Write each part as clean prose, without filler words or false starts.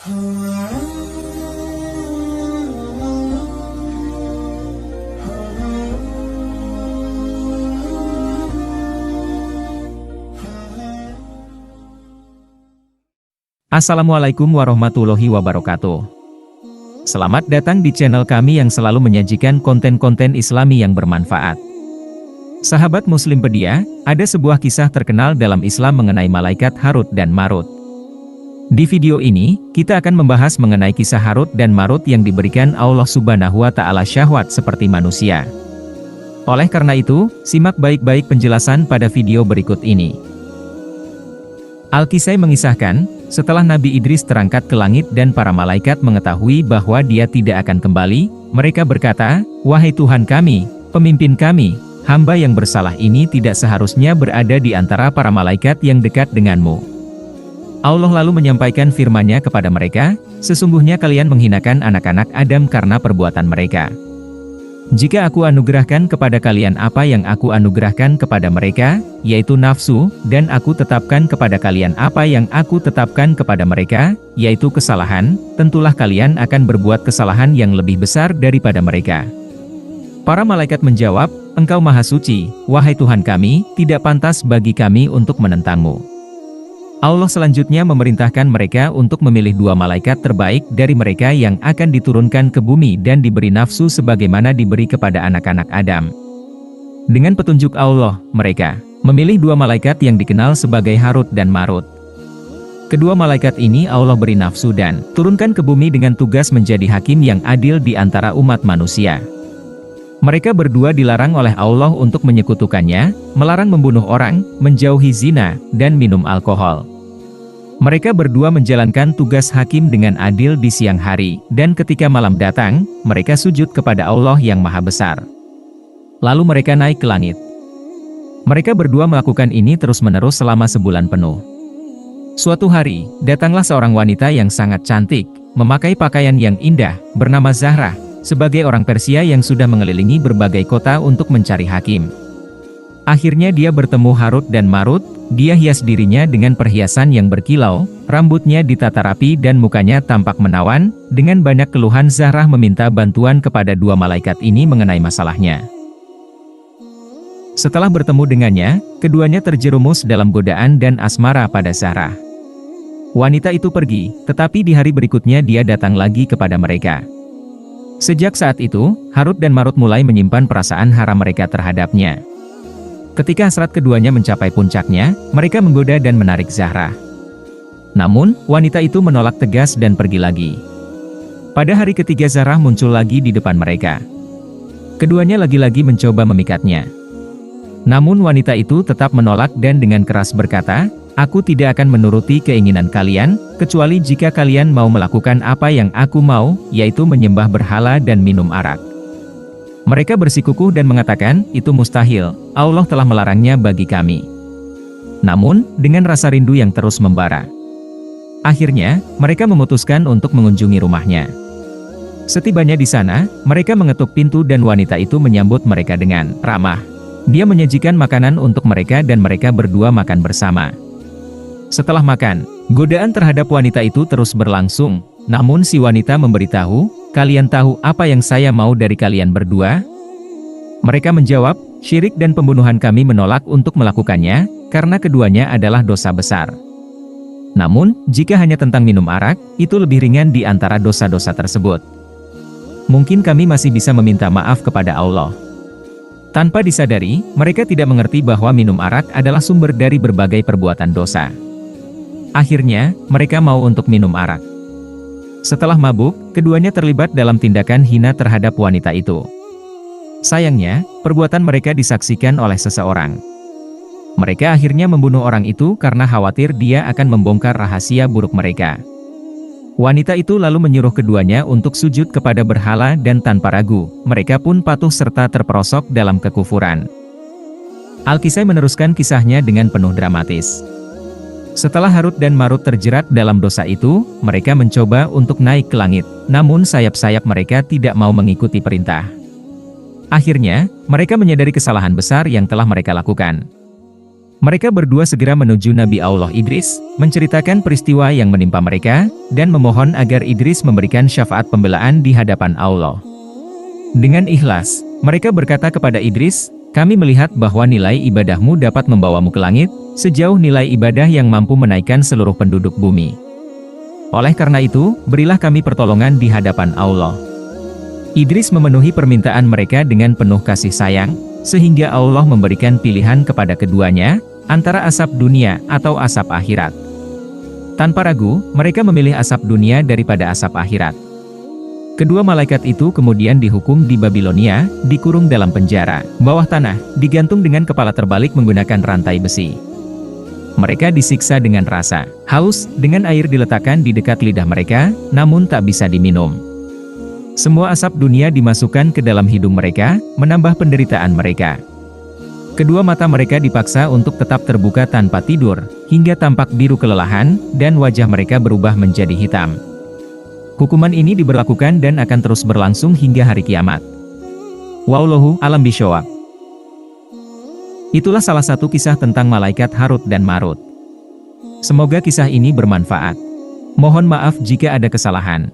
Assalamualaikum warahmatullahi wabarakatuh. Selamat datang di channel kami yang selalu menyajikan konten-konten Islami yang bermanfaat. Sahabat Muslim Pedia, ada sebuah kisah terkenal dalam Islam mengenai malaikat Harut dan Marut. Di video ini, kita akan membahas mengenai kisah Harut dan Marut yang diberikan Allah Subhanahu wa Ta'ala syahwat seperti manusia. Oleh karena itu, simak baik-baik penjelasan pada video berikut ini. Al-Kisai mengisahkan, setelah Nabi Idris terangkat ke langit dan para malaikat mengetahui bahwa dia tidak akan kembali, mereka berkata, "Wahai Tuhan kami, pemimpin kami, hamba yang bersalah ini tidak seharusnya berada di antara para malaikat yang dekat denganmu." Allah lalu menyampaikan firman-Nya kepada mereka, "Sesungguhnya kalian menghinakan anak-anak Adam karena perbuatan mereka. Jika aku anugerahkan kepada kalian apa yang aku anugerahkan kepada mereka, yaitu nafsu, dan aku tetapkan kepada kalian apa yang aku tetapkan kepada mereka, yaitu kesalahan, tentulah kalian akan berbuat kesalahan yang lebih besar daripada mereka." Para malaikat menjawab, "Engkau Maha Suci, wahai Tuhan kami, tidak pantas bagi kami untuk menentangmu." Allah selanjutnya memerintahkan mereka untuk memilih dua malaikat terbaik dari mereka yang akan diturunkan ke bumi dan diberi nafsu sebagaimana diberi kepada anak-anak Adam. Dengan petunjuk Allah, mereka memilih dua malaikat yang dikenal sebagai Harut dan Marut. Kedua malaikat ini Allah beri nafsu dan turunkan ke bumi dengan tugas menjadi hakim yang adil di antara umat manusia. Mereka berdua dilarang oleh Allah untuk menyekutukannya, melarang membunuh orang, menjauhi zina, dan minum alkohol. Mereka berdua menjalankan tugas hakim dengan adil di siang hari, dan ketika malam datang, mereka sujud kepada Allah yang Maha Besar. Lalu mereka naik ke langit. Mereka berdua melakukan ini terus-menerus selama sebulan penuh. Suatu hari, datanglah seorang wanita yang sangat cantik, memakai pakaian yang indah, bernama Zahra, sebagai orang Persia yang sudah mengelilingi berbagai kota untuk mencari hakim. Akhirnya dia bertemu Harut dan Marut. Dia hias dirinya dengan perhiasan yang berkilau, rambutnya ditata rapi dan mukanya tampak menawan. Dengan banyak keluhan Zahra meminta bantuan kepada dua malaikat ini mengenai masalahnya. Setelah bertemu dengannya, keduanya terjerumus dalam godaan dan asmara pada Zahra. Wanita itu pergi, tetapi di hari berikutnya dia datang lagi kepada mereka. Sejak saat itu, Harut dan Marut mulai menyimpan perasaan haram mereka terhadapnya. Ketika hasrat keduanya mencapai puncaknya, mereka menggoda dan menarik Zahra. Namun, wanita itu menolak tegas dan pergi lagi. Pada hari ketiga Zahra muncul lagi di depan mereka. Keduanya lagi-lagi mencoba memikatnya. Namun wanita itu tetap menolak dan dengan keras berkata, "Aku tidak akan menuruti keinginan kalian, kecuali jika kalian mau melakukan apa yang aku mau, yaitu menyembah berhala dan minum arak." Mereka bersikukuh dan mengatakan, "Itu mustahil, Allah telah melarangnya bagi kami." Namun, dengan rasa rindu yang terus membara, akhirnya, mereka memutuskan untuk mengunjungi rumahnya. Setibanya di sana, mereka mengetuk pintu dan wanita itu menyambut mereka dengan ramah. Dia menyajikan makanan untuk mereka dan mereka berdua makan bersama. Setelah makan, godaan terhadap wanita itu terus berlangsung, namun si wanita memberitahu, "Kalian tahu apa yang saya mau dari kalian berdua?" Mereka menjawab, "Syirik dan pembunuhan kami menolak untuk melakukannya, karena keduanya adalah dosa besar. Namun, jika hanya tentang minum arak, itu lebih ringan di antara dosa-dosa tersebut. Mungkin kami masih bisa meminta maaf kepada Allah." Tanpa disadari, mereka tidak mengerti bahwa minum arak adalah sumber dari berbagai perbuatan dosa. Akhirnya, mereka mau untuk minum arak. Setelah mabuk, keduanya terlibat dalam tindakan hina terhadap wanita itu. Sayangnya, perbuatan mereka disaksikan oleh seseorang. Mereka akhirnya membunuh orang itu karena khawatir dia akan membongkar rahasia buruk mereka. Wanita itu lalu menyuruh keduanya untuk sujud kepada berhala dan tanpa ragu, mereka pun patuh serta terperosok dalam kekufuran. Al-Kisai meneruskan kisahnya dengan penuh dramatis. Setelah Harut dan Marut terjerat dalam dosa itu, mereka mencoba untuk naik ke langit, namun sayap-sayap mereka tidak mau mengikuti perintah. Akhirnya, mereka menyadari kesalahan besar yang telah mereka lakukan. Mereka berdua segera menuju Nabi Allah Idris, menceritakan peristiwa yang menimpa mereka, dan memohon agar Idris memberikan syafaat pembelaan di hadapan Allah. Dengan ikhlas, mereka berkata kepada Idris, "Kami melihat bahwa nilai ibadahmu dapat membawamu ke langit, sejauh nilai ibadah yang mampu menaikkan seluruh penduduk bumi. Oleh karena itu, berilah kami pertolongan di hadapan Allah." Idris memenuhi permintaan mereka dengan penuh kasih sayang, sehingga Allah memberikan pilihan kepada keduanya, antara asap dunia atau asap akhirat. Tanpa ragu, mereka memilih asap dunia daripada asap akhirat. Kedua malaikat itu kemudian dihukum di Babilonia, dikurung dalam penjara, bawah tanah, digantung dengan kepala terbalik menggunakan rantai besi. Mereka disiksa dengan rasa haus, dengan air diletakkan di dekat lidah mereka, namun tak bisa diminum. Semua asap dunia dimasukkan ke dalam hidung mereka, menambah penderitaan mereka. Kedua mata mereka dipaksa untuk tetap terbuka tanpa tidur, hingga tampak biru kelelahan, dan wajah mereka berubah menjadi hitam. Hukuman ini diberlakukan dan akan terus berlangsung hingga hari kiamat. Wallahu a'lam bishawab. Itulah salah satu kisah tentang malaikat Harut dan Marut. Semoga kisah ini bermanfaat. Mohon maaf jika ada kesalahan.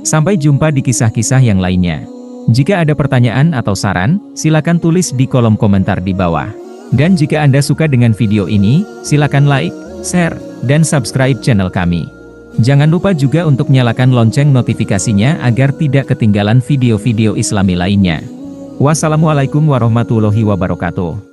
Sampai jumpa di kisah-kisah yang lainnya. Jika ada pertanyaan atau saran, silakan tulis di kolom komentar di bawah. Dan jika Anda suka dengan video ini, silakan like, share, dan subscribe channel kami. Jangan lupa juga untuk nyalakan lonceng notifikasinya agar tidak ketinggalan video-video Islami lainnya. Wassalamualaikum warahmatullahi wabarakatuh.